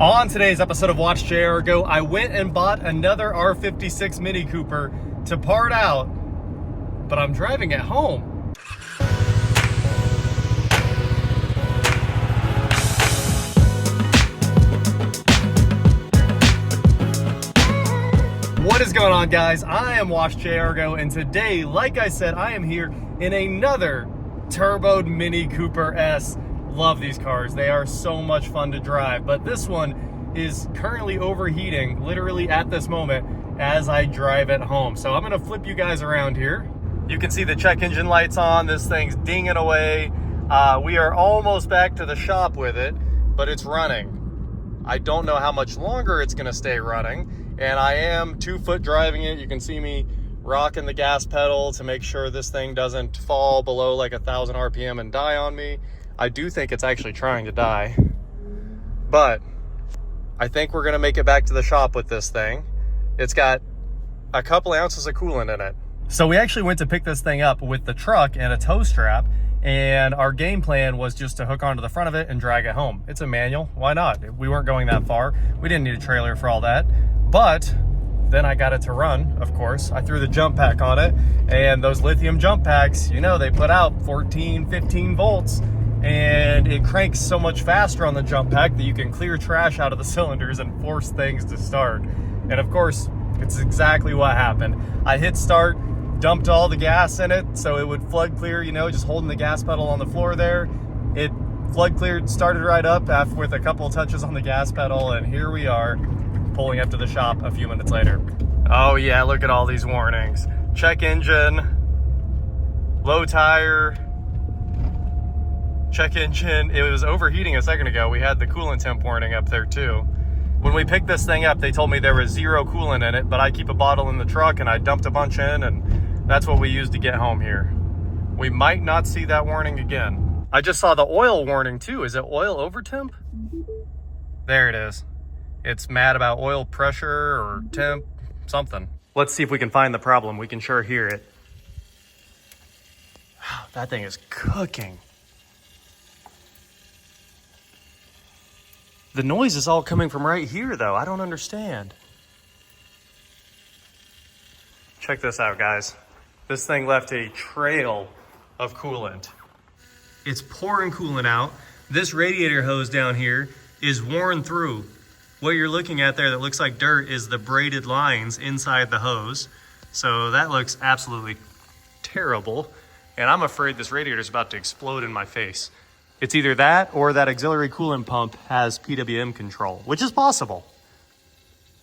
On today's episode of Watch JR Go, I went and bought another R56 Mini Cooper to part out, but I'm driving it home. What is going on, guys? I am Watch JR Go, and today, like I said, I am here in another turboed Mini Cooper S. Love these cars. They are so much fun to drive, but this one is currently overheating literally at this moment as I drive it home. So I'm gonna flip you guys around here. You can see the check engine lights on. This thing's dinging away. We are almost back to the shop with it, but it's running. I don't know how much longer it's gonna stay running, and I am 2-foot driving it. You can see me rocking the gas pedal to make sure this thing doesn't fall below like 1,000 RPM and die on me. I do think it's actually trying to die, but I think we're gonna make it back to the shop with this thing. It's got a couple ounces of coolant in it. So we actually went to pick this thing up with the truck and a tow strap, and our game plan was just to hook onto the front of it and drag it home. It's a manual, why not? We weren't going that far. We didn't need a trailer for all that, but then I got it to run, of course. I threw the jump pack on it, and those lithium jump packs, you know, they put out 14, 15 volts, and it cranks so much faster on the jump pack that you can clear trash out of the cylinders and force things to start. And of course, it's exactly what happened. I hit start, dumped all the gas in it so it would flood clear, you know, just holding the gas pedal on the floor there. It flood cleared, started right up after with a couple of touches on the gas pedal, and here we are pulling up to the shop a few minutes later. Oh yeah, look at all these warnings. Check engine, low tire, check engine. It was overheating a second ago. We had the coolant temp warning up there too. When we picked this thing up, they told me there was 0 coolant in it, but I keep a bottle in the truck and I dumped a bunch in, and that's what we used to get home here. We might not see that warning again. I just saw the oil warning too. Is it oil over temp? There it is. It's mad about oil pressure or temp, something. Let's see if we can find the problem. We can sure hear it. That thing is cooking. The noise is all coming from right here, though. I don't understand. Check this out, guys. This thing left a trail of coolant. It's pouring coolant out. This radiator hose down here is worn through. What you're looking at there that looks like dirt is the braided lines inside the hose. So that looks absolutely terrible. And I'm afraid this radiator is about to explode in my face. It's either that or that auxiliary coolant pump has PWM control, which is possible.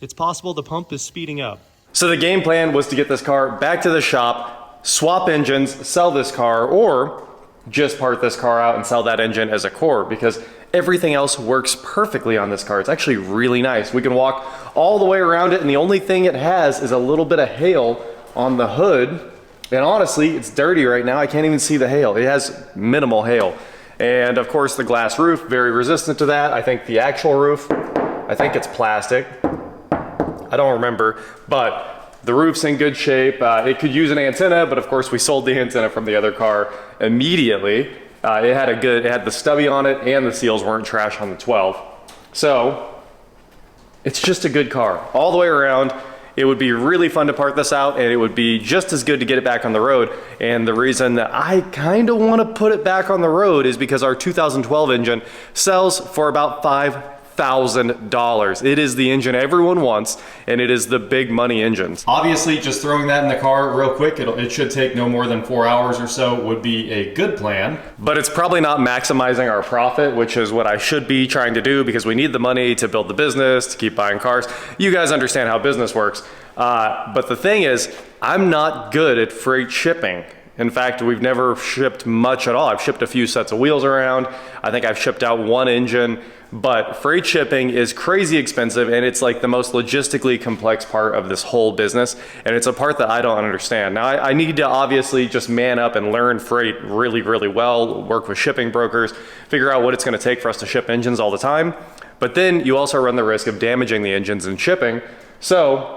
It's possible the pump is speeding up. So the game plan was to get this car back to the shop, swap engines, sell this car, or just part this car out and sell that engine as a core, because everything else works perfectly on this car. It's actually really nice. We can walk all the way around it, and the only thing it has is a little bit of hail on the hood. And honestly, it's dirty right now. I can't even see the hail. It has minimal hail. And of course the glass roof, very resistant to that. I think the actual roof, I think it's plastic. I don't remember, but the roof's in good shape. It could use an antenna, but of course we sold the antenna from the other car immediately. It had the stubby on it, and the seals weren't trash on the 12. So it's just a good car all the way around. It would be really fun to part this out, and it would be just as good to get it back on the road. And the reason that I kind of want to put it back on the road is because our 2012 engine sells for about $5,000. It is the engine everyone wants, and it is the big money engines. Obviously, just throwing that in the car real quick, it should take no more than 4 hours or so, would be a good plan. But it's probably not maximizing our profit, which is what I should be trying to do, because we need the money to build the business, to keep buying cars. You guys understand how business works. But the thing is, I'm not good at freight shipping. In fact, we've never shipped much at all. I've shipped a few sets of wheels around. I think I've shipped out 1 engine, but freight shipping is crazy expensive, and it's like the most logistically complex part of this whole business, and it's a part that I don't understand. Now, I need to obviously just man up and learn freight really, really well, work with shipping brokers, figure out what it's gonna take for us to ship engines all the time, but then you also run the risk of damaging the engines in shipping. So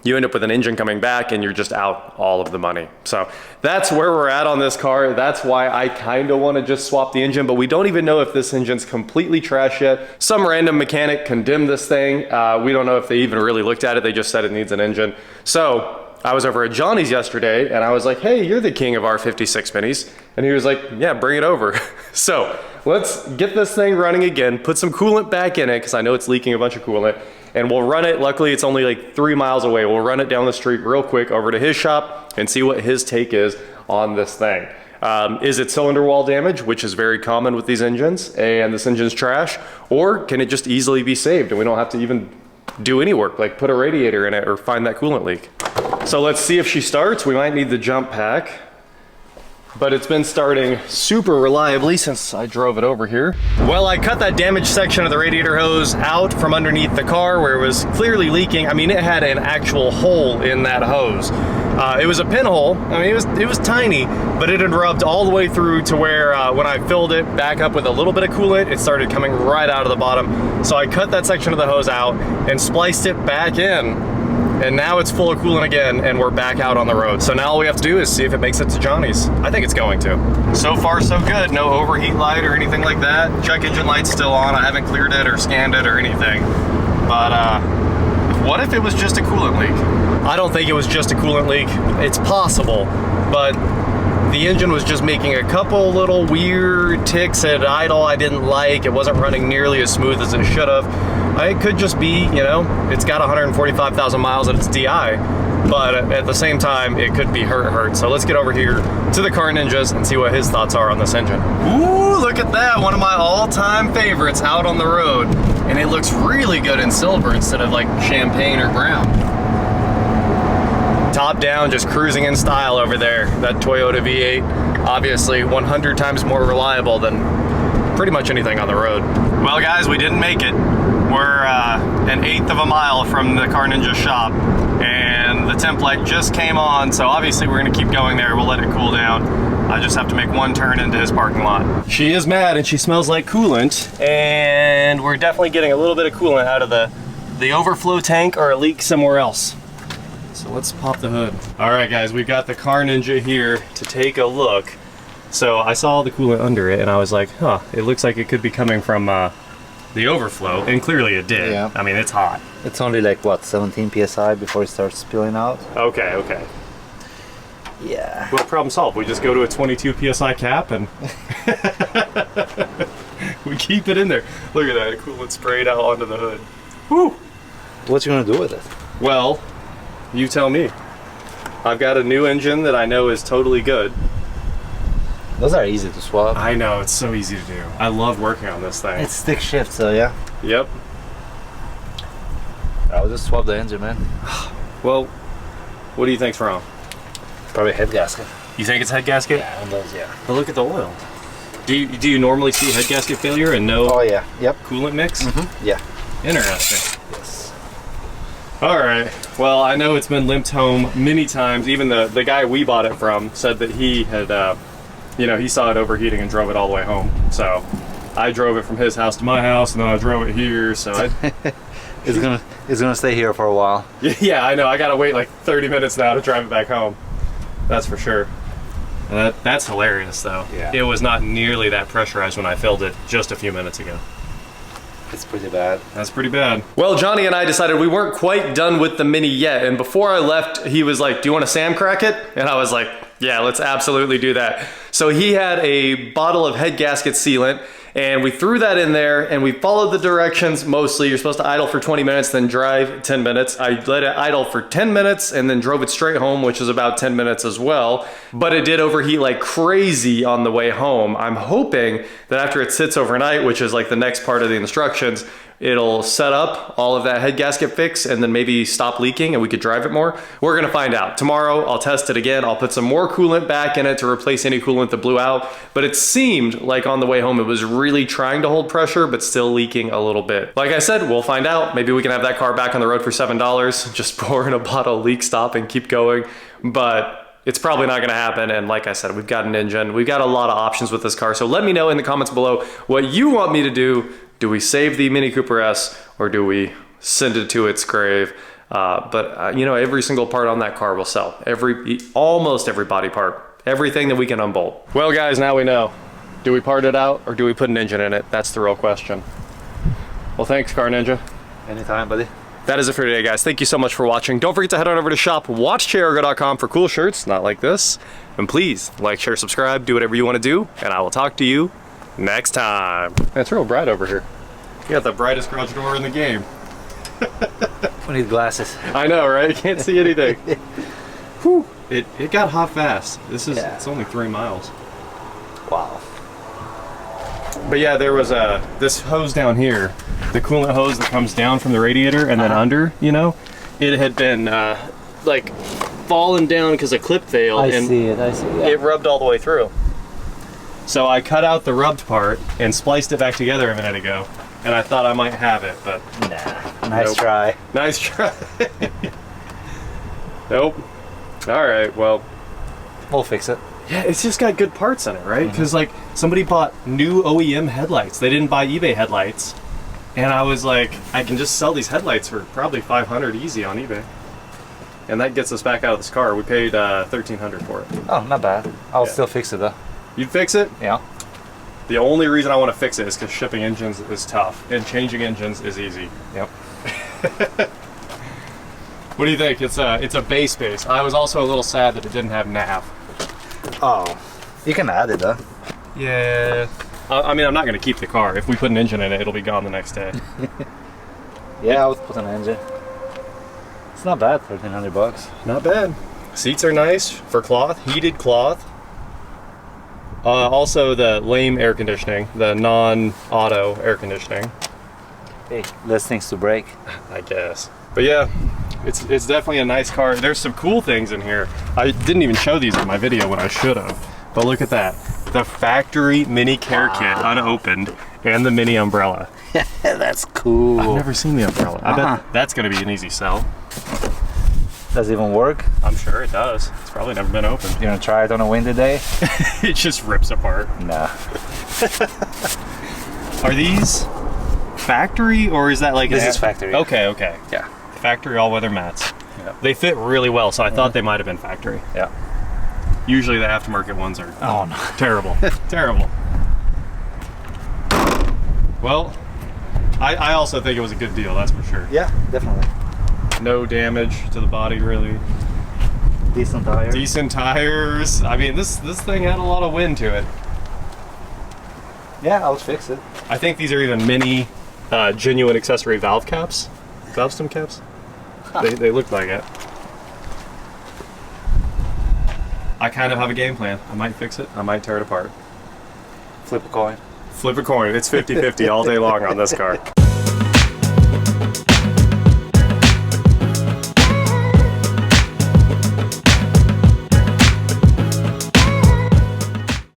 you end up with an engine coming back and you're just out all of the money. So that's where we're at on this car. That's why I kind of want to just swap the engine, but we don't even know if this engine's completely trash yet. Some random mechanic condemned this thing. We don't know if they even really looked at it. They just said it needs an engine. So I was over at Johnny's yesterday and I was like, hey, you're the king of R56 minis. And he was like, yeah, bring it over. So let's get this thing running again, put some coolant back in it because I know it's leaking a bunch of coolant. And we'll run it, luckily it's only like 3 miles away. We'll run it down the street real quick over to his shop and see what his take is on this thing. Is it cylinder wall damage, which is very common with these engines, and this engine's trash? Or can it just easily be saved and we don't have to even do any work, like put a radiator in it or find that coolant leak? So let's see if she starts. We might need the jump pack, but it's been starting super reliably since I drove it over here. Well, I cut that damaged section of the radiator hose out from underneath the car where it was clearly leaking. I mean, it had an actual hole in that hose. It was a pinhole. I mean, it was tiny, but it had rubbed all the way through to where when I filled it back up with a little bit of coolant, it started coming right out of the bottom. So I cut that section of the hose out and spliced it back in. And now it's full of coolant again, and we're back out on the road. So now all we have to do is see if it makes it to Johnny's. I think it's going to. So far, so good. No overheat light or anything like that. Check engine light's still on. I haven't cleared it or scanned it or anything. But what if it was just a coolant leak? I don't think it was just a coolant leak. It's possible, but the engine was just making a couple little weird ticks at idle I didn't like. It wasn't running nearly as smooth as it should have. It could just be, you know, it's got 145,000 miles at its DI, but at the same time, it could be hurt. So let's get over here to the Car Ninjas and see what his thoughts are on this engine. Ooh, look at that. One of my all-time favorites out on the road. And it looks really good in silver instead of like champagne or brown. Top down, just cruising in style over there. That Toyota V8, obviously 100 times more reliable than pretty much anything on the road. Well guys, we didn't make it. We're an 1/8 of a mile from the Car Ninja shop and the temp light just came on, so obviously we're gonna keep going there. We'll let it cool down. I just have to make one turn into his parking lot. She is mad and she smells like coolant, and we're definitely getting a little bit of coolant out of the overflow tank or a leak somewhere else. So let's pop the hood. All right guys, we've got the Car Ninja here to take a look. So I saw the coolant under it and I was like, huh, it looks like it could be coming from the overflow, and clearly it did. Yeah. I mean, it's hot. It's only like, what, 17 PSI before it starts spilling out? Okay, okay. Yeah. Well, problem solved. We just go to a 22 PSI cap and we keep it in there. Look at that, coolant sprayed out onto the hood. Woo! What you gonna do with it? Well, you tell me. I've got a new engine that I know is totally good. Those are easy to swap. I know, it's so easy to do. I love working on this thing. It's stick shift, so yeah. Yep. I'll just swap the engine, man. Well, what do you think's wrong? Probably head gasket. You think it's head gasket? Yeah, on those, yeah. But look at the oil. Do you normally see head gasket failure and no coolant mix? Mm-hmm. Yeah. Interesting. Yes. All right. Well, I know it's been limped home many times. Even the guy we bought it from said that he had, you know, he saw it overheating and drove it all the way home. So I drove it from his house to my house, and then I drove it here. So it's gonna stay here for a while. Yeah, I know. I gotta wait like 30 minutes now to drive it back home. That's for sure. That's hilarious, though. Yeah. It was not nearly that pressurized when I filled it just a few minutes ago. It's pretty bad. That's pretty bad. Well, Johnny and I decided we weren't quite done with the Mini yet, and before I left, he was like, do you want to Sam crack it? And I was like, yeah, let's absolutely do that. So he had a bottle of head gasket sealant, and we threw that in there, and we followed the directions mostly. You're supposed to idle for 20 minutes, then drive 10 minutes. I let it idle for 10 minutes and then drove it straight home, which is about 10 minutes as well. But it did overheat like crazy on the way home. I'm hoping that after it sits overnight, which is like the next part of the instructions, it'll set up all of that head gasket fix and then maybe stop leaking and we could drive it more. We're gonna find out. Tomorrow, I'll test it again. I'll put some more coolant back in it to replace any coolant that blew out. But it seemed like on the way home, it was really trying to hold pressure, but still leaking a little bit. Like I said, we'll find out. Maybe we can have that car back on the road for $7, just pour in a bottle of leak stop and keep going. But it's probably not gonna happen, and like I said, we've got an engine. We've got a lot of options with this car, so let me know in the comments below what you want me to do. Do we save the Mini Cooper S, or do we send it to its grave? You know, every single part on that car will sell. Almost every body part, everything that we can unbolt. Well guys, now we know. Do we part it out or do we put an engine in it? That's the real question. Well, thanks, Car Ninja. Anytime, buddy. That is it for today, guys. Thank you so much for watching. Don't forget to head on over to shop.watchcargo.com for cool shirts, not like this. And please, like, share, subscribe, do whatever you want to do, and I will talk to you next time. It's real bright over here. You got the brightest garage door in the game. We need glasses. I know, right? You can't see anything. Whew. It got hot fast. It's only 3 miles. Wow. But yeah, there was this hose down here, the coolant hose that comes down from the radiator and then under, you know, it had been like fallen down because a clip failed. I see it. Yeah. It rubbed all the way through. So I cut out the rubbed part and spliced it back together a minute ago, and I thought I might have it, but nah. Nice try. Nice try. Nope. All right, well, we'll fix it. yeah, it's just got good parts in it, right? Because like somebody bought new OEM headlights. They didn't buy eBay headlights, and I was like, I can just sell these headlights for probably $500 easy on eBay, and that gets us back out of this car. We paid $1,300 for it. Oh, not bad. I'll still fix it though. You'd fix it? Yeah. The only reason I want to fix it is because shipping engines is tough, and changing engines is easy. Yep. What do you think? It's a base. I was also a little sad that it didn't have nav. Oh, you can add it though. Yeah. I mean, I'm not going to keep the car. If we put an engine in it, it'll be gone the next day. Yeah, I would put an engine. It's not bad for $1,300. Not bad. Seats are nice for cloth, heated cloth. Also the lame air conditioning, the non-auto air conditioning. Hey, less things to break. I guess. But yeah, it's definitely a nice car. There's some cool things in here. I didn't even show these in my video when I should have. But look at that. The factory mini care kit unopened and the mini umbrella. That's cool. I've never seen the umbrella. I bet that's going to be an easy sell. Does it even work? I'm sure it does. It's probably never been opened. You gonna try it on a windy day? It just rips apart. Nah. Are these factory or is that like this is factory? Okay, okay. Yeah. Factory all-weather mats. Yeah. They fit really well, so I thought they might have been factory. Yeah. Usually the aftermarket ones are oh no. Terrible. Terrible. Well, I also think it was a good deal, that's for sure. Yeah, definitely. No damage to the body, really. Decent tires. Decent tires. I mean, this thing had a lot of wind to it. Yeah, I'll fix it. I think these are even mini genuine accessory valve caps. Valve stem caps? Huh. They look like it. I kind of have a game plan. I might fix it. I might tear it apart. Flip a coin. Flip a coin. It's 50-50 all day long on this car.